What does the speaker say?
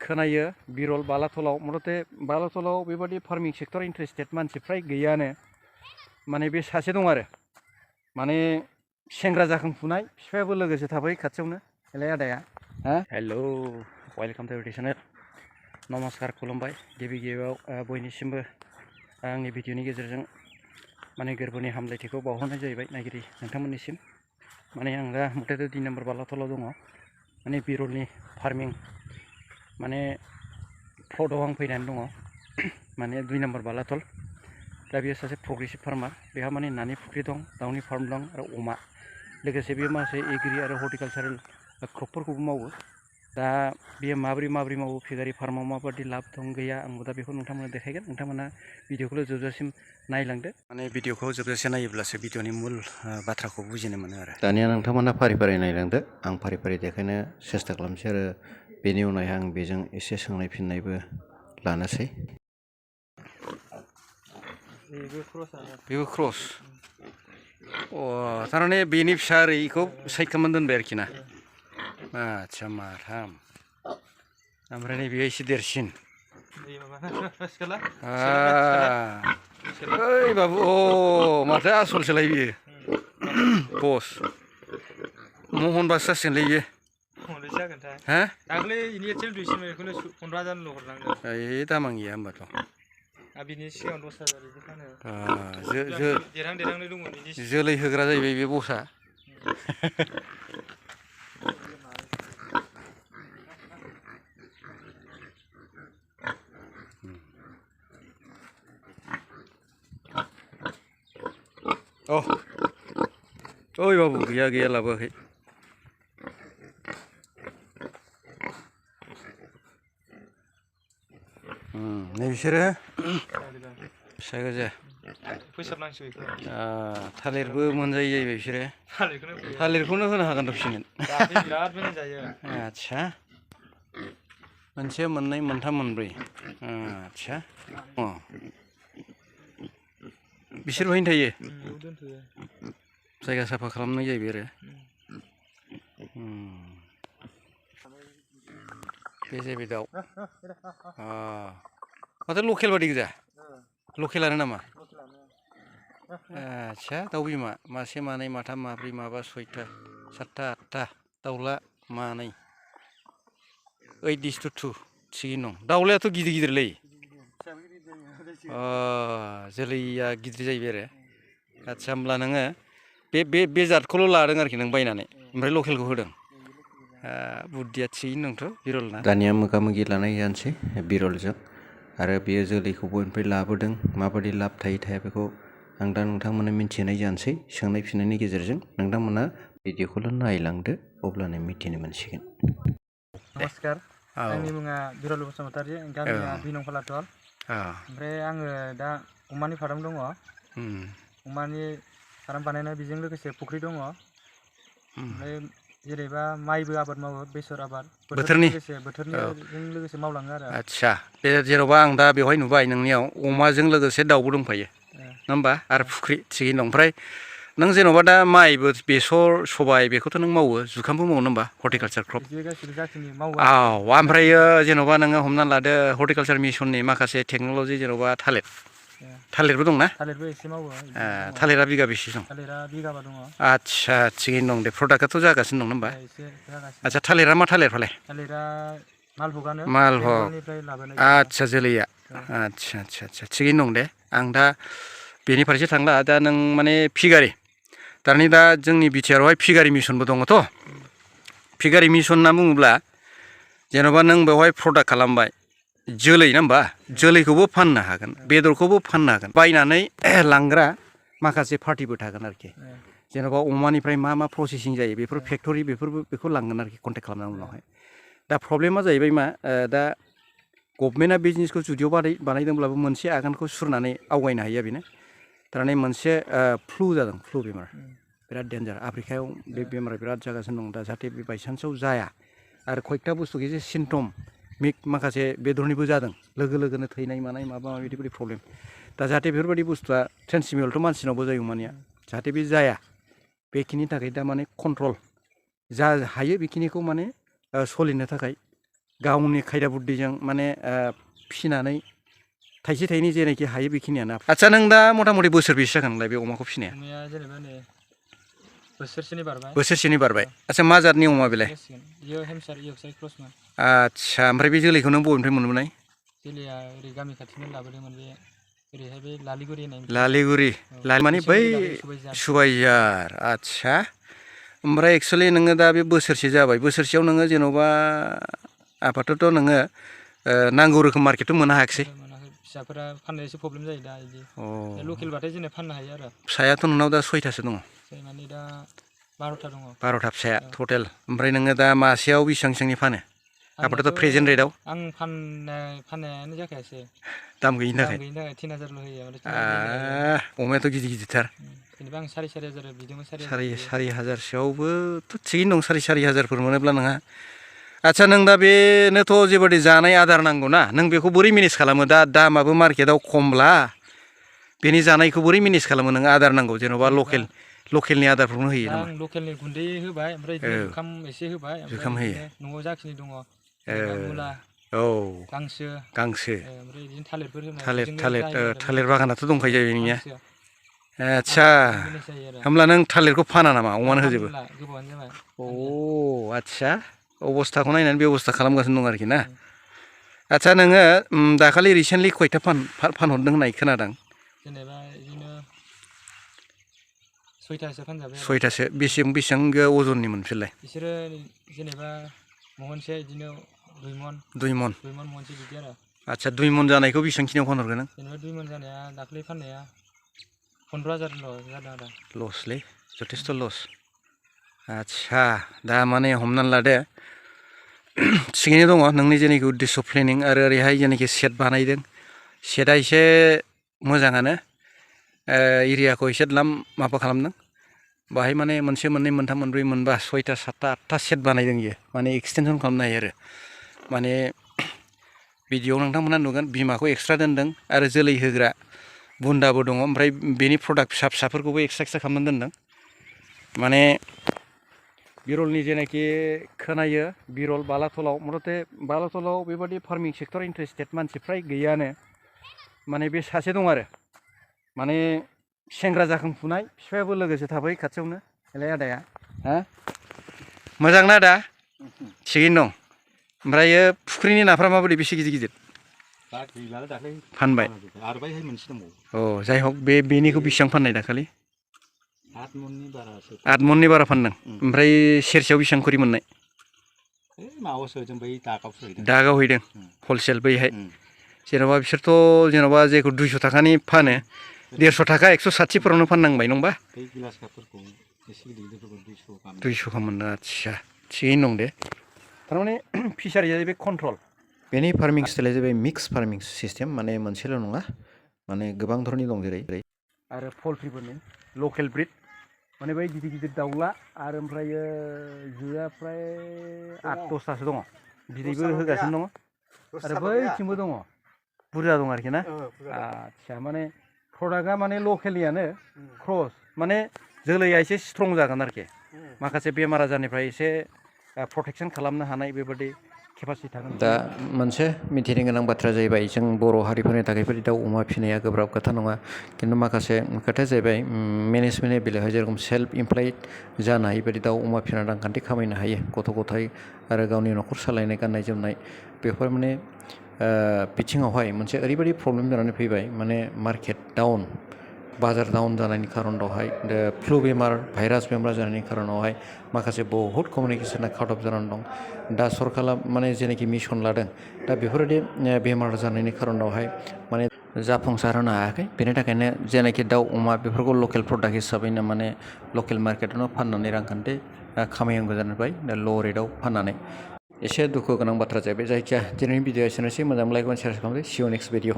खोनायो बिरल बालाथलाव मथते बालाथलाव बेबादि farming sector interested मानसि फ्राय गैयानो माने बे सासे दं आरो माने सेंग्रा जाखांफुनाय बिफायाबो लोगोसे थाफायो खाथियावनो हेलाय आदाया हेलौ वेलकाम टु इउटुब चेनेल नमस्कार खुलुमबाय गिबि गिबियाव बयनिसिमबो आंनि भिडिअनि गेजेरजों माने गोरबोनि हामलायथिखौ बावहरनाय जाहैबाय नायगिरि नोंथांमोननिसिम माने आं दा मथते 2 नम्बर बालाथलाव दङ माने बिरलनि फार्मिं माने फ्लटआव आं फैनानै दङ माने 2 नम्बर बालाथल दा बेयो सासे प्रग्रेसिभ फार्मार बेहा माने नानि फुख्रि दं दाउनि फार्म दं आरो अमा लोगोसे बेयो माखासे एग्रि आरो हर्टिकालचारेल क्रपफोरखौबो मावो दा बेयो माबोरै मावो फिगारि फार्माव माबायदि लाब दं गैया आंबो दा बेखौ नोंथांमोननो देखायगोन नोंथांमोना भिडिअखौ जोबजासिम नायलांदो माने भिडिअखौ जोबजासे नायोब्लासो भिडिअनि मुल बाथ्राखौ बुजिनो मोनो आरो दानिया नोंथांमोना फारि फारि नायलांदो आं फारि फारि देखायनो सेस्था खालामसै आरो बेनि उनावहाय आं बेजों एसे सोंनाय फिननायबो लानोसै बेबो क्रस थारमाने बेनि फिसा ओरै इखौ साइड खालामनानै दोनबाय आरोखि ना आच्छा माथाम ओमफ्राय नै बेयो एसे देरसिन ओइ बाबु माथो आसलसोलाय बियो बस महनबासो जासिगोनलै बियो दामा गैया होमबाथ' बिनि सिगां 10,000 बिदि फानो देरहांनो दंमोन जोलै होग्रा जाहैबाय बे बसआ ओइ बाबु गैया लाबोआखै नै बिसोरो फिसा गोजा फोसाबनांसिगौ थालिरबो मोनजायो जाहैबाय बिसोरो थालिरखौनो होनो हागोन र' फिसिनो बिराद मोजां जायो आच्छा मोनसे मोननै मोनथाम मोनब्रै आच्छा बिसोर बहायनो थायो जायगा साफा खालामनाय जाहैबाय आरो बे जाहैबाय दाउ माथो लकेल बादि गोजा लकेलानो नामा आच्छा दाउ बिमा मासे मानै माथाम माब्रै माबा 6था 7था 8था दाउला मानै 8:2 थिगैनो दं दाउलायाथ' गिदिरलै जोलैया गिदिर जाहैबाय आरो आच्छा होमब्ला नोङो बे जातखौल' लादों आरोखि नों बायनानै ओमफ्राय लकेलखौ होदों बुद्धिया थिगैनो दंथ' बिरलना दानिया मोगा मोगि लानाय जानोसै बिरलजों आरो बेयो जोलैखौ बबेनिफ्राय लाबोदों माबायदि लाब थाया बेखौ आं दा नोंथांमोननो मिन्थिहोनाय जानोसै सोंनाय फिननायनि गेजेरजों नोंथांमोना भिडिअखौल' नायलांदो अब्लानो मिथिनो मोनसिगोन नमस्कार आंनि मुङा बिरल बसुमतारी गामिया 2 नं बालाथल ओमफ्राय आङो दा अमानि फार्म दङ अमानि फार्म बानायनाय बेजों लोगोसे फुख्रि दङ ओमफ्राय जेरैबा माइबो आबाद मावो बेसर आबाद बोथोरनि लोगोसे मावलाङो आरो आच्छा बे जेन'बा आं दा बेवहाय नुबाय नोंनियाव अमाजों लोगोसे दाउबो दंफायो नङा होमबा आरो फुख्रि थिगैनो दं ओमफ्राय नों जेन'बा दा माइबो बेसर सबाय बेखौथ' नों मावो जुखामबो मावो नङा होमबा हर्टिकालचार क्रप ओमफ्रायो जेन'बा नोङो हमना लादो हर्टिकालचार मिसननि माखासे टेक्न'लजि जेन'बा थालिरबो दंना थालिरबो एसे मावो थालिरा बिगा बेसे दं थालिरा बिगाबा दङ आच्छा थिगैनो दं दे प्रडाक्टआथ' जागासिनो दं होमबा आच्छा थालिरा मा थालिर फालाय थालिरा मालभग आच्छा जोलैया आच्छा थिगैनो दं दे आं दा बेनि फारसे थांला दा नों माने फिगारि दानि दा जोंनि बिटिआरआवहाय फिगारि मिसनबो दङथ' फिगारि मिसन होनना बुङोब्ला जेन'बा नों बेवहाय प्रडाक्ट खालामबाय जोलै ना होमबा जोलैखौबो फाननो हागोन बेदरखौबो फाननो हागोन बायनानै लांग्रा माखासे पार्टिबो थागोन आरोखि जेन'बा अमानिफ्राय मा प्रसेसिं जायो बेफोर फेक्टरि बेखौ लांगोन आरोखि कन्टेक्ट खालामनायनि उनावहाय दा प्रब्लेमा जाहैबाय मा दा गभमेन्टआ बिजनेसखौ जुदिअ बानायदोंब्लाबो मोनसे आगानखौ सुरनानै आवगायनो हायो बेनो थारमाने मोनसे फ्लु जादों फ्लु बेमार बिराद डेन्जार आफ्रिकायाव बे बेमारा बिराद जागासिनो दं दा जाहाथे बे बायसान्सआव जाया आरो कयथा बुस्थु एसे सिम्पटम माखासे बेदरनिबो जादों लोगोनो थैनाय मानाय माबा माबि बिदि प्रब्लेम दा जाहाथे बेफोरबायदि बुस्थुआ ट्रेन्समिबलथ' मानसिनावबो जायो अमानिया जाहाथे बे जाया बेखिनि थाखाय दा माने कन्ट्रल जा हायो बेखिनिखौ माने सोलिनो थाखाय गावनि खायदा बुद्धिजों माने फिसिनानै थाइसे थाइनै जेनाखि हायो बेखिनियानो। आदसा नों दा मथा मथि बोसोर बेसे जागोन नोंलाय बे अमाखौ फिसिनाया? अमाया जेनेबा नै बोसोरसेनि बारबाय। बोसोरसेनि बारबाय। आदसा मा जातनि अमा बेलाय? इयो हेमसार इयक्सार क्रसमोन। आदसा ओमफ्राय बे जोलैखौ नों बबेनिफ्राय मोनबोनाय? जोलैया ओरै गामि खाथिनिफ्राय लाबोदोंमोन बे ओरैहाय बे लालिगुरि होननायनिफ्राय। लालिगुरि माने बै सुबाइजार। आदसा ओमफ्राय एक्सुवेलि नोङो दा बे बोसोरसे जाबाय, बोसोरसेयाव नोङो जेन'बा आपातत' नोङो नांगौ रोखोम मार्केटथ' मोननो हायाखिसै। मोनाखै, फिसाफोरा फाननो एसे प्रब्लेम जायो दा इदि। लकेलबाथाय जेने फाननो हायो आरो। फिसायाथ' नोंनाव दा 6थासो दङ? माने दा 12था दङ। 12था फिसाया टटेल। ओमफ्राय नोङो दा मासेयाव बेसेबांनि फानो? आपातत' प्रेजेन्ट रेटआव? आं फाननायानो जाखायासै। दाम गैयिनि थाखाय? 3000ल' होयो। अमायाथ' गिदिर गिदिरथार। जेनेबा आं 4,500 बिदोंमोन। 4,500सोआवबोथ' थिगैनो दं, 4,500फोर मोनोब्ला नोंहा। आदसा नों दा बेनोथ' जेबादि जानाय आदार नांगौ ना, नों बेखौ बोरै मेनेज खालामो? दा दामाबो मार्केटआव खमब्ला बेनि जानायखौ बोरै मेनेज खालामो नों? आदार नांगौ जेन'बा लकेलनि आदारफोरखौनो होयो दा नामा? आं लकेलनि गुन्दै होबाय, ओमफ्राय बिदिनो जुखाम एसे होबाय, ओमफ्राय बिदिनो न'आव जाखिनि दङ जेनेबा मुला, गांसो, ओमफ्राय बिदिनो थालिरफोर होनाय, बेजोंनो जायो आरो। थालिर बागानाथ' दंखायो जाहैबाय नोंनिया? गांसो। आदसा होमब्ला नों थालिरखौ फाना नामा? अमानो होजोबो? गोबावानो जाबाय। आदसा अबस्थाखौ नायनानै बेब'स्था खालामगासिनो दं आरोखि ना? आदसा नोङो दाखालि रिसेन्टलि खयथा फानहरदों होननाय खोनादों? जेनेबा बिदिनो 6थासो फानजाबाय आरो। 6थासो। बेसेबां अजननिमोन बिसोरलाय? बिसोरो जेनेबा महनसेया बिदिनो 2 मन महनसे बिदि आरो। आदसा 2 मन जानायखौ बेसेबांखिनियाव फानहरगोन नों? जेनेबा 2 मन जानाया दाख्लै फाननाया 15,000ल' जादों आरो। लसलै, जथेस्थ' लस। आदसा दा माने हमनानै लादो थिगैनो दङ नोंनि जेनाखि उद्देश्य प्लेनिं, आरो ओरैहाय जेनाखि सेट बानायदों, सेटआ एसे मोजाङानो। एरियाखौ एसे माबा खालामदों। बाहाय माने मोनसे, मोननै, मोनथाम, मोनब्रै, मोनबा, 6था, 7था, 8था सेट बानायदों इयो। माने एक्सटेनसन खालामनो हायो आरो। माने भिडिअ'आव नोंथांमोना नुगोन बिमाखौ एक्सट्रा दोनदों आरो जोलै होग्रा बुन्दाबो दङ। ओमफ्राय बेनि प्रडाक्ट फिसाफोरखौबो एक्सट्रा खालामनानै दोनदों। माने बिरलनि जेनाखि खोनायो, बिरल बालाथलाव मथथे बालाथलाव बेबादि फार्मिं सेक्टर इन्टारेस्टेड मानसि फ्राय गैयानो। माने बे सासे दं आरो। माने सेंग्रा जाखांफुनाय, बिफायाबो लोगोसे थाफायो खाथियावनो। हेलाय आदाया, हा? मोजां ना आदा? थिगैनो दं। ओमफ्रायो फुख्रिनि नाफ्रा माबोरै? बेसे गिदिर गिदिर? दा गैलालै, दाख्लै फानबाय? आरो बैहाय मोनसे दंबावो। जाय हक बेनिखौ बेसेबां फाननाय दाखालि? 8 मननि बारासो। 8 मननि बारा फानदों। ओमफ्राय सेरसेयाव बेसेबां खरि मोननाय? माबायावसो जों बै दागावसो हैदों। दागाव हैदों हलसेल बैहाय। जेन'बा बिसोरथ' जेन'बा जेखौ 200 थाखानि फानो, 150 थाखा 160फोरावनो फाननांबाय नंबा? बै गिलास कापफोरखौ एसे गिदिर गिदिरफोरखौ 200 गाहाम। 200 गाहाम मोनदों। आदसा थिगैनो दं दे। थारमाने फिसारिया जाहैबाय कन्ट्रल। बेनि फार्मिं स्टाइला जाहैबाय मिक्स फार्मिं सिस्टेम, माने मोनसेल' नङा, माने गोबां धरननि दं। जेरै आरो पलट्रिफोरनि लकेल ब्रिड, माने बै गिदिर गिदिर दाउला, आरो ओमफ्रायो जोआ फ्राय 8-10थासो दङ। बिदैबो होगासिनो दङ। आरो बैथिंबो दङ, बुरजा दं आरोखि ना? आदसा माने प्रडाक्टआ माने लकेलनियानो, क्रस माने जोलैया एसे स्ट्रं जागोन आरोखि। माखासे बेमार आजारनिफ्राय एसे प्रटेकसन खालामनो हानाय बेबादि केपासिटि थागोन। दा मोनसे मिथिनो गोनां बाथ्रा जाहैबाय, जों बर' हारिफोरनि थाखाय बेबायदि दाउ अमा फिसिनाया गोब्राब खोथा नङा। खिन्थु माखासे खोथाया जाहैबाय मेनेजमेन्टनि बेलायावहाय जेरखम सेल्फ इमप्लयड जानो हायि बायदि दाउ अमा फिसिनानै रांखान्थि खामायनो हायो, गथ' गथाय आरो गावनि न'खर सालायनाय, गाननाय जोमनाय, बेफोर माने बिथिङावहाय मोनसे ओरैबायदि प्रब्लेम जानानै फैबाय, माने मार्केट डाउन, बाजार डाउन जानायनि खारनावहाय, फ्लु बेमार, भाइरास बेमार जानायनि खारनावहाय माखासे बहुद कमिउनिकेसना काट अफ जानानै दं। दा सरकारा माने जेनाखि मिसन लादों, दा बेफोरबायदि बेमार जानायनि खारनावहाय माने जाफुंसार होनो हायाखै। बेनि थाखायनो जेनाखि दाउ अमा बेफोरखौ लकेल प्रडाक्ट हिसाबैनो माने लकेल मार्केटावनो फाननानै रांखान्थि खामायनांगौ जानानै, दा ल' रेटआव फाननानै एसे दुखु गोनां बाथ्रा जाहैबाय। जायखिया दिनैनि भिडिअ एसेनोसै। मोजां लाइक एन्ड शेयार खालामदो। सि इउ नेक्स्ट भिडिअ।